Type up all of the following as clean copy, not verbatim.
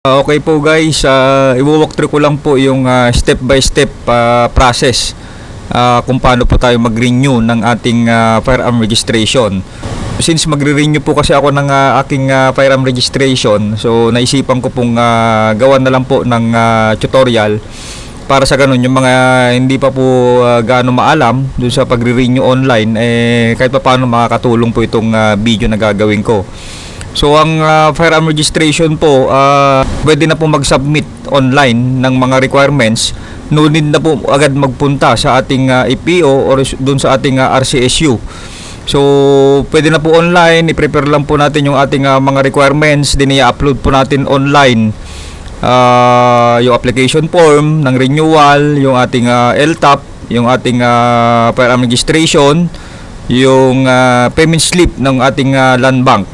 Okay po guys, i-walk through ko lang po yung step by step process kung paano po tayo mag-renew ng ating firearm registration. Since magre-renew po kasi ako ng aking firearm registration, so naisipan ko pong gawan na lang po ng tutorial para sa ganun yung mga hindi pa po gaano maalam dun sa pagre-renew online, kahit pa paano makakatulong po itong video na gagawin ko. So ang firearm registration po, pwede na po mag-submit online ng mga requirements. No need na po agad magpunta sa ating EPO or dun sa ating RCSU. So pwede na po online, i-prepare lang po natin yung ating mga requirements, din i-upload po natin online yung application form ng renewal, yung ating LTAP, yung ating firearm registration, yung payment slip ng ating land bank.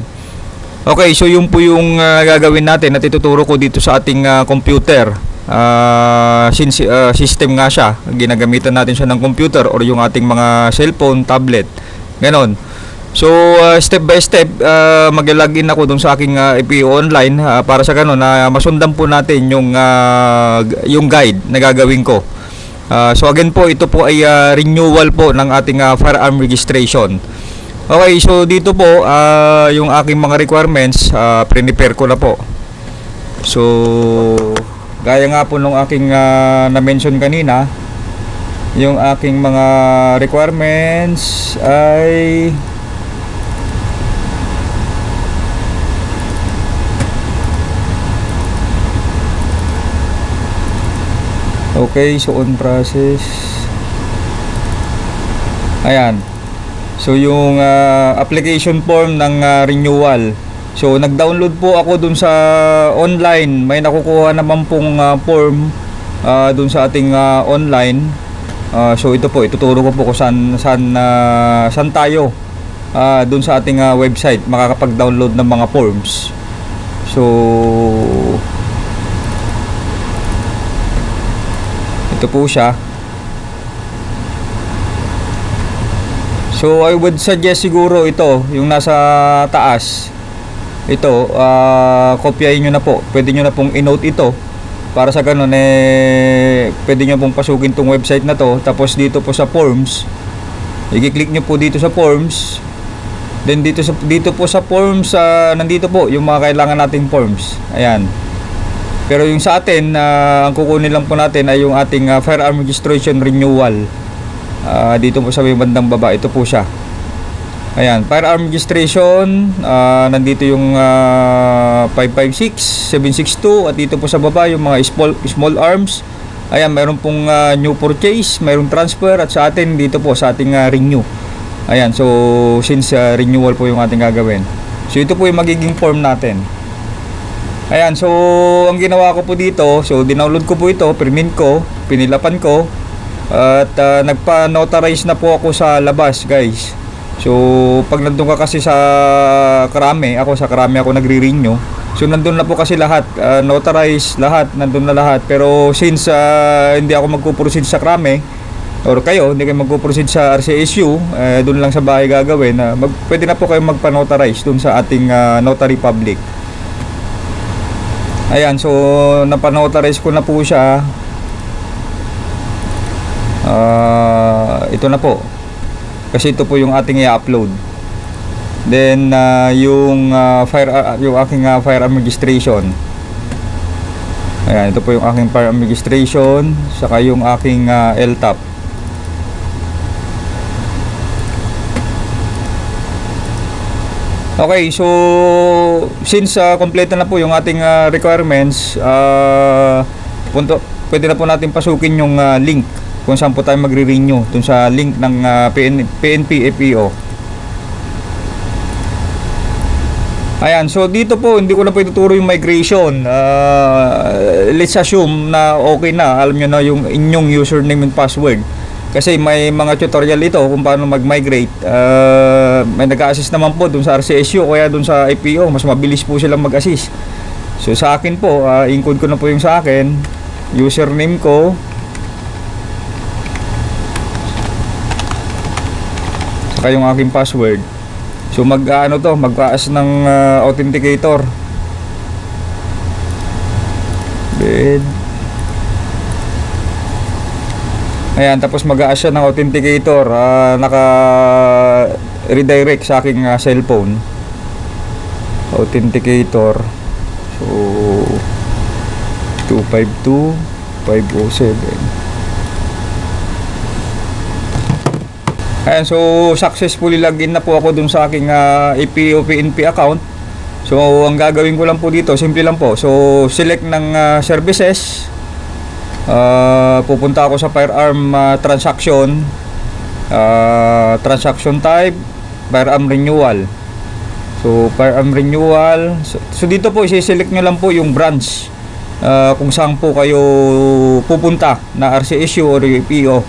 Okay, so yun po yung gagawin natin at ituturo ko dito sa ating computer. Since system nga siya, ginagamitan natin siya ng computer or yung ating mga cellphone, tablet, ganon. So step by step, mag-login ako dun sa aking EPO online para sa ganon na masundan po natin yung guide na gagawin ko. So again po, ito po ay renewal po ng ating firearm registration. Okay, so dito po yung aking mga requirements, prepare ko na po. So gaya nga po nung aking na-mention kanina, yung aking mga requirements ay okay, so on process. Ayan. So yung application form ng renewal. So nag-download po ako dun sa online. May nakukuha naman pong form dun sa ating online. So ito po, ituturo ko po kung saan tayo dun sa ating website makakapag-download ng mga forms. So ito po siya. So I would suggest siguro ito, yung nasa taas. Ito, kopyahin nyo na po. Pwede nyo na pong i-note ito. Para sa ganun, pwede nyo pong pasukin tong website na to. Tapos dito po sa forms, i-click nyo po dito sa forms. Then dito po sa forms, nandito po yung mga kailangan nating forms. Ayan. Pero yung sa atin, ang kukunin lang po natin ay yung ating firearm registration renewal. Dito po sa may bandang baba, ito po siya. Ayan, firearm registration, nandito yung 556, 762 at dito po sa baba yung mga small arms. Ayan, mayroon pong new purchase, mayroong transfer at sa atin dito po sa ating renew. Ayan, so since renewal po yung ating gagawin. So ito po yung magiging form natin. Ayan, so ang ginawa ko po dito, so dinownload ko po ito, print ko, pinilapan ko. At nagpa-notarize na po ako sa labas, guys. So pag nandun ka kasi sa Krame, ako nagre-renew. So nandun na po kasi lahat, notarize lahat, nandun na lahat. Pero since hindi ako magpo-proceed sa Krame, or kayo hindi kayo magpo-proceed sa RCSU, dun lang sa bahay gagawin, pwede na po kayo magpa-notarize dun sa ating notary public. Ayan, so napa-notarize ko na po siya. Ito na po kasi ito po yung ating i-upload. Then yung aking firearm registration. Ayan, ito po yung aking firearm registration, saka yung aking LTAP. Okay, so since kompleto na po yung ating requirements, pwede na po natin pasukin yung link kung saan po tayo magre-renew dun sa link ng PNP EPO. Ayan, so dito po hindi ko na po ituturo yung migration. Let's assume na okay na, alam nyo na yung inyong username and password. Kasi may mga tutorial ito kung paano mag-migrate. May nag-a-assist naman po dun sa RCSU, kaya dun sa EPO mas mabilis po silang mag-assist. So sa akin po, include ko na po yung sa akin, username ko, yung aking password. So mag-pass ng authenticator. Then, ayan, tapos mag-a-add siya ng authenticator, naka-redirect sa aking cellphone. Authenticator. So, 252507. Ayan, so successfully login na po ako dun sa aking APO PNP account. So, ang gagawin ko lang po dito, simple lang po. So, select ng services. Pupunta ako sa firearm transaction. Transaction type, firearm renewal. So, firearm renewal. So dito po, isi-select nyo lang po yung branch. Kung saan po kayo pupunta na RCSU or APO.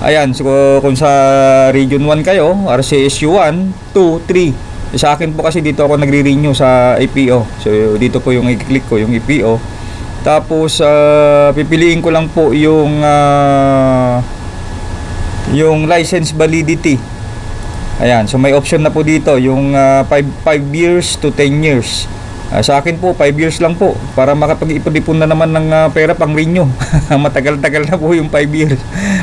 Ayan, so kung sa Region 1 kayo, RCSU 1, 2, 3. Sa akin po kasi dito ako nagre-renew sa APO. So dito po yung i-click ko, yung APO. Tapos pipiliin ko lang po yung license validity. Ayan, so may option na po dito yung 5 years to 10 years. Sa akin po 5 years lang po para makapag-ipon-ipon na naman ng pera pang renew. Matagal-tagal na po yung 5 years.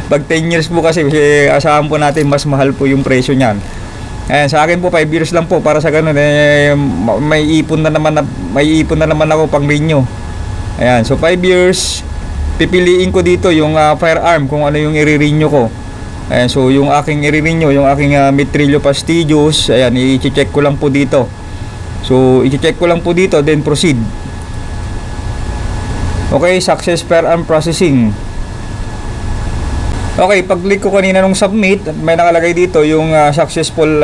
Pag 10 years po kasi asahan po natin mas mahal po yung presyo niyan. Ayan, sa akin po 5 years lang po para sa ganun may ipon na naman ako pang renew. Ayan, so 5 years pipiliin ko dito yung firearm kung ano yung i-renew ko. Ayan, so yung aking i-renew, yung aking Metrillo Fastidious, ayan, i-check ko lang po dito. So, i-check ko lang po dito, then proceed. Okay, success firearm processing. Okay, pag-click ko kanina nung submit, may nakalagay dito yung successful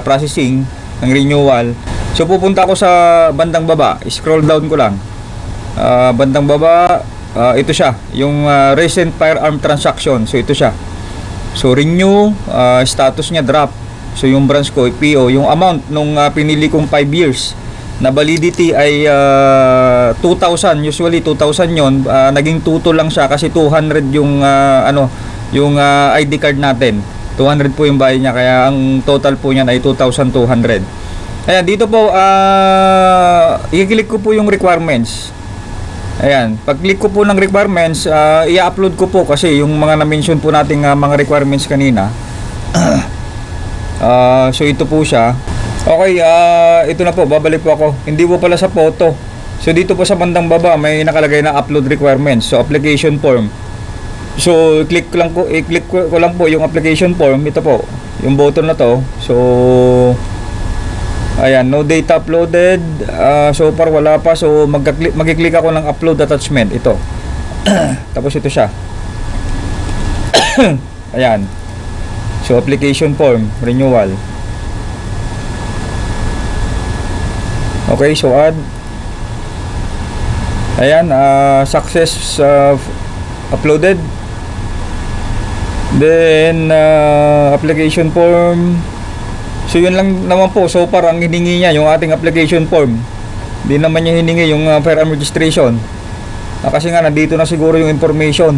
processing ng renewal. So, pupunta ako sa bandang baba. Scroll down ko lang. Bandang baba, ito siya, yung recent firearm transaction. So, ito siya. So, renew, status niya drop. So yung branch ko, PO, yung amount nung pinili kong 5 years na validity ay 2,000, usually 2,000 yon, naging tuto lang siya kasi 200 yung ID card natin. 200 po yung bayad niya, kaya ang total po niyan ay 2,200. Ayan, dito po i-click ko po yung requirements. Ayan, pag-click ko po ng requirements, i-upload ko po kasi yung mga na-mention po nating mga requirements kanina. So ito po siya. Okay, ito na po, babalik po ako. Hindi po pala sa photo. So dito po sa bandang baba may nakalagay na upload requirements. So application form. So i-click ko lang po yung application form. Ito po, yung button na to. So ayan, no data uploaded. So far wala pa. So mag-click ako ng upload attachment. Ito. Tapos ito siya. Ayan. So application form, renewal. Okay, so add. Ayan, success uploaded. Then application form. So yun lang naman po. So far ang hiningi niya yung ating application form. Hindi naman niya hiningi yung firearm registration. Kasi nga nandito na siguro yung information.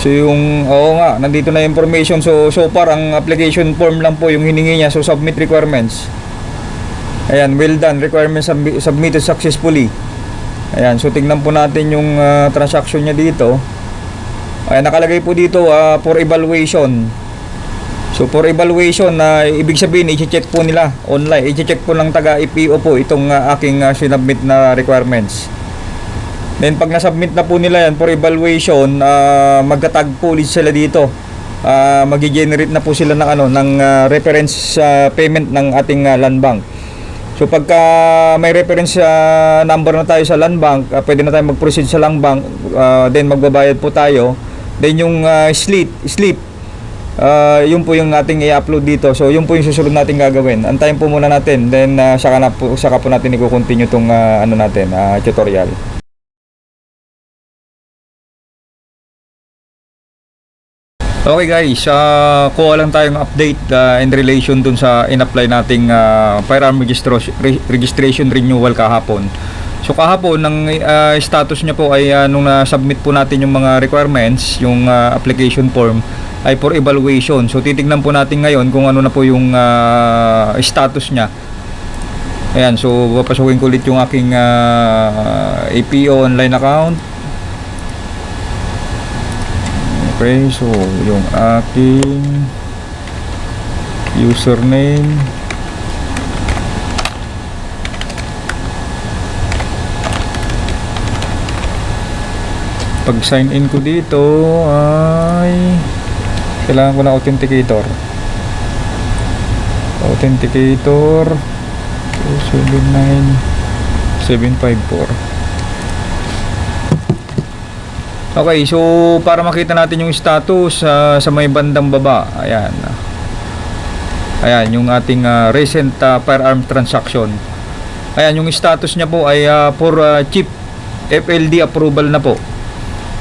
So yung, nandito na yung information. So far ang application form lang po yung hiningi niya. So submit requirements. Ayan, well done, requirements submitted successfully. Ayan, so tingnan po natin yung transaction niya dito. Ayan, nakalagay po dito for evaluation. So for evaluation, ibig sabihin i-check po nila online. I-check po ng taga EPO po itong aking sinubmit na requirements. Then pag nasubmit na po nila yan for evaluation, magta-tag po ulit sila dito. Magi-generate na po sila ng reference payment ng ating land bank. So pagka may reference number na tayo sa land bank, pwede na tayo mag-proceed sa land bank, then magbabayad po tayo. Then yung slip, yun po yung ating i-upload dito. So yun po yung susunod natin gagawin. Antayin po muna natin, then saka po natin i-continue tong tutorial. Okay guys, kuha lang tayong update in relation dun sa in-apply nating firearm registration renewal kahapon. So kahapon, ang status niya po ay nung na-submit po natin yung mga requirements, yung application form, ay for evaluation. So titignan po natin ngayon kung ano na po yung status niya. Ayan, so papasukin ko ulit yung aking APO online account. Okay, so yung aking username, pag sign in ko dito ay kailangan ko ng authenticator 79754. Okay, so para makita natin yung status sa may bandang baba, ayan yung ating recent firearm transaction. Ayan, yung status niya po ay for chip FLD approval na po.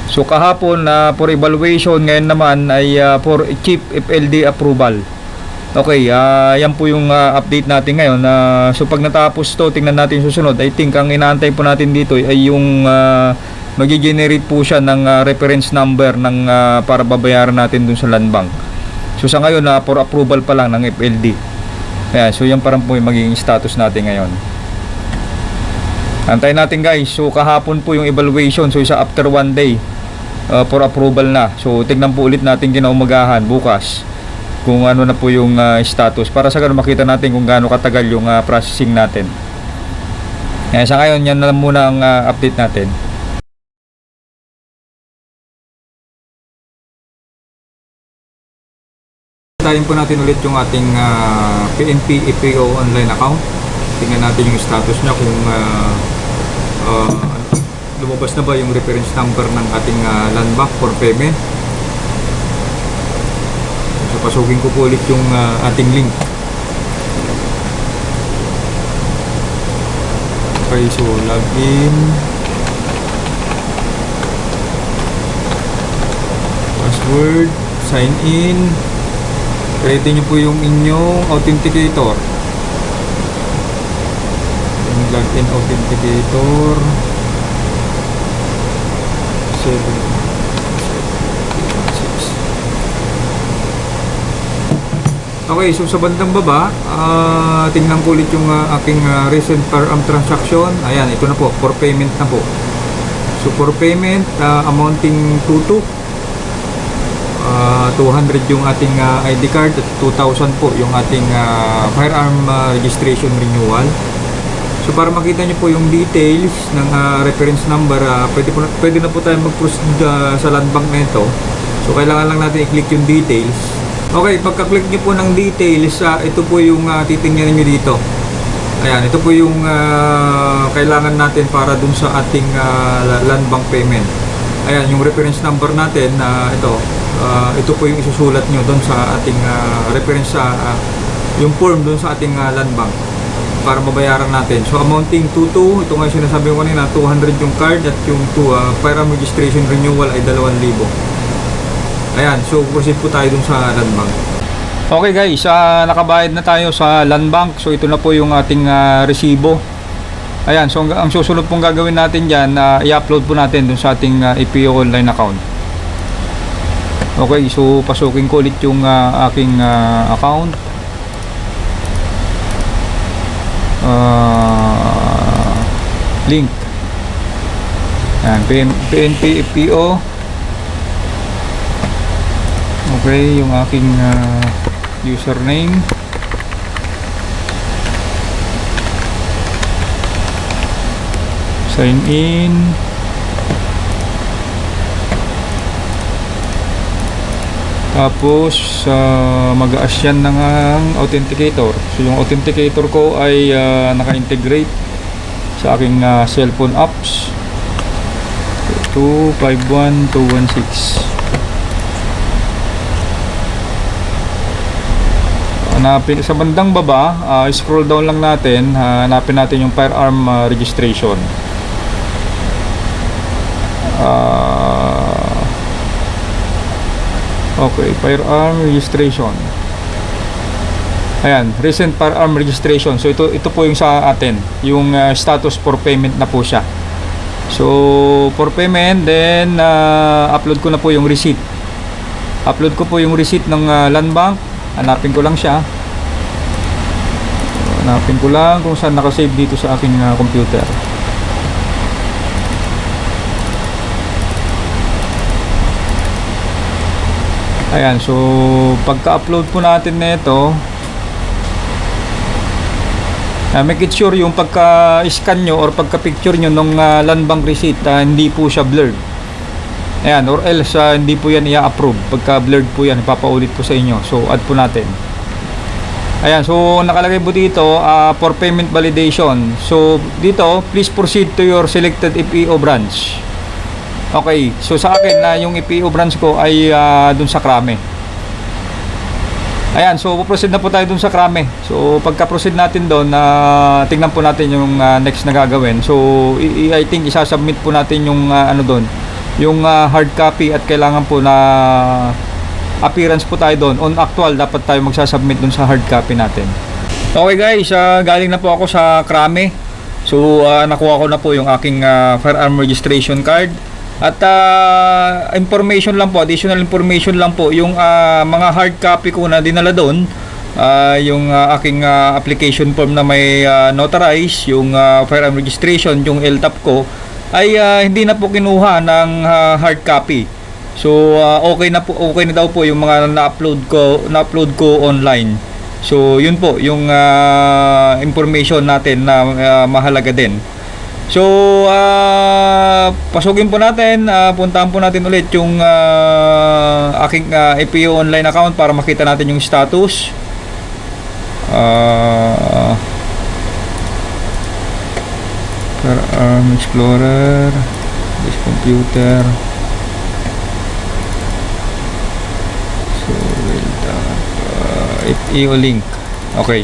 So kahapon for evaluation, ngayon naman ay for chip FLD approval. Okay, yan po yung update natin ngayon. So pag natapos to, tingnan natin susunod. I think ang inaantay po natin dito ay yung mag-generate po siya ng reference number ng para babayaran natin dun sa land bank. So sa ngayon for approval pa lang ng FLD. Ayan, so yan parang po yung magiging status natin ngayon. Antayin natin guys. So kahapon po yung evaluation. So isa after 1 day for approval na. So tignan po ulit natin kinaumagahan bukas kung ano na po yung status para sa ganun makita natin kung gaano katagal yung processing natin. Sa ngayon, yan na muna ang update natin. Tayin po natin ulit yung ating PNP EPO online account. Tingnan natin yung status niya kung lumabas na ba yung reference number ng ating land bank for payment. Pasukin ko po ulit yung ating link. Okay, so login, password, sign in. Create nyo po yung inyong authenticator. Yung login authenticator 7. Okay, so sa bandang baba, tingnan ko ulit yung aking recent firearm transaction. Ayan, ito na po, for payment na po. So for payment, amounting to 200 yung ating ID card at 2,000 po yung ating firearm registration renewal. So para makita nyo po yung details ng reference number, pwede na po tayo mag-proceed sa land bank na ito. So kailangan lang natin i-click yung details. Okay, pagka-click nyo po ng details, ito po yung titingnan nyo dito. Ayan, ito po yung kailangan natin para dun sa ating land bank payment. Ayan, yung reference number natin, ito po yung isusulat nyo dun sa ating reference, yung form dun sa ating land bank para mabayaran natin. So amounting to 2, ito nga yung sinasabi ko kanina, 200 yung card at yung firearm registration renewal ay 2,000. Ayan, so proceed po tayo dun sa land bank. Okay guys, nakabayad na tayo sa land bank. So ito na po yung ating resibo. Ayan, so ang susunod pong gagawin natin dyan, i-upload po natin dun sa ating EPO online account. Okay, so pasukin ko ulit yung aking account. Link. Ayan, PNP EPO. Okay, yung aking username. Sign in. Tapos mag-a-ask yan ng authenticator. So yung authenticator ko ay naka-integrate sa aking cellphone apps. 251216. Hanapin sa bandang baba, scroll down lang natin, hanapin natin yung firearm registration. Okay, firearm registration. Ayan, recent firearm registration. So ito po yung sa atin, yung status for payment na po siya. So for payment, then upload ko na po yung receipt. Upload ko po yung receipt ng land bank. Hanapin ko lang siya. Hanapin ko lang kung saan nakasave dito sa aking computer. Ayan, so pagka-upload po natin nito, make it sure yung pagka-scan nyo or pagka-picture nyo nung land bank receipt, hindi po siya blurred. Ayan, or else hindi po yan i-approve. Pagka blurred po yan, ipapaulit po sa inyo. So add po natin. Ayan, so nakalagay po dito for payment validation. So dito, please proceed to your selected EPO branch. Okay, so sa akin na yung EPO branch ko ay dun sa Krame. Ayan, so proceed na po tayo dun sa Krame. So pagka-proceed natin doon, tingnan po natin yung next na gagawin. So I think isasubmit po natin yung ano doon, yung hard copy, at kailangan po na appearance po tayo doon. On actual, dapat tayo magsasubmit doon sa hard copy natin. Okay guys, galing na po ako sa Krame. So nakuha ko na po yung aking firearm registration card. At information lang po, additional information lang po, yung mga hard copy ko na dinala doon, yung aking application form na may notarize, yung firearm registration, yung LTAP ko, ay hindi na po kinuha ng hard copy. So okay na daw po yung mga na-upload ko online. So yun po yung information natin na mahalaga din. So pasugin po natin, puntahan po natin ulit yung aking EPO online account para makita natin yung status. Firearm Explorer, this computer. So EPO link. Okay.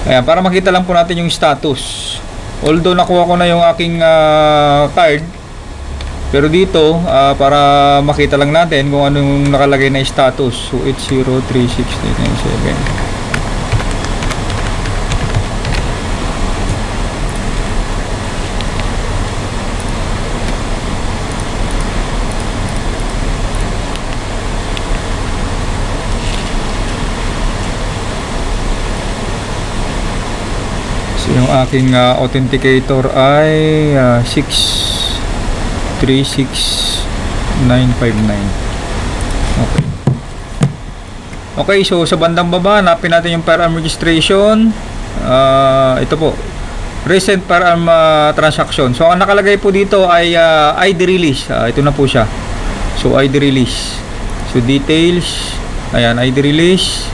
Ayan, para makita lang po natin yung status. Although nakuha ko na yung aking card, pero dito para makita lang natin kung anong nakalagay na status. So 8036897. Yung aking authenticator ay 636959. Okay. Okay, so sa bandang baba, hanapin natin yung firearm registration. Ito po, recent firearm transaction. So ang nakalagay po dito ay ID release. Ito na po siya. So ID release. So details. Ayan, ID release.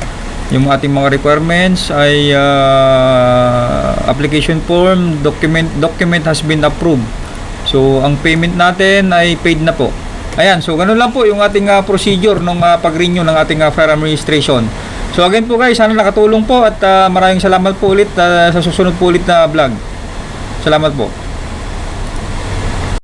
Yung ating mga requirements ay application form, document has been approved. So ang payment natin ay paid na po. Ayan, so ganun lang po yung ating procedure nung pag-renew ng ating firearm registration. So again po guys, sana nakatulong po, at maraming salamat po ulit sa susunod po ulit na vlog. Salamat po.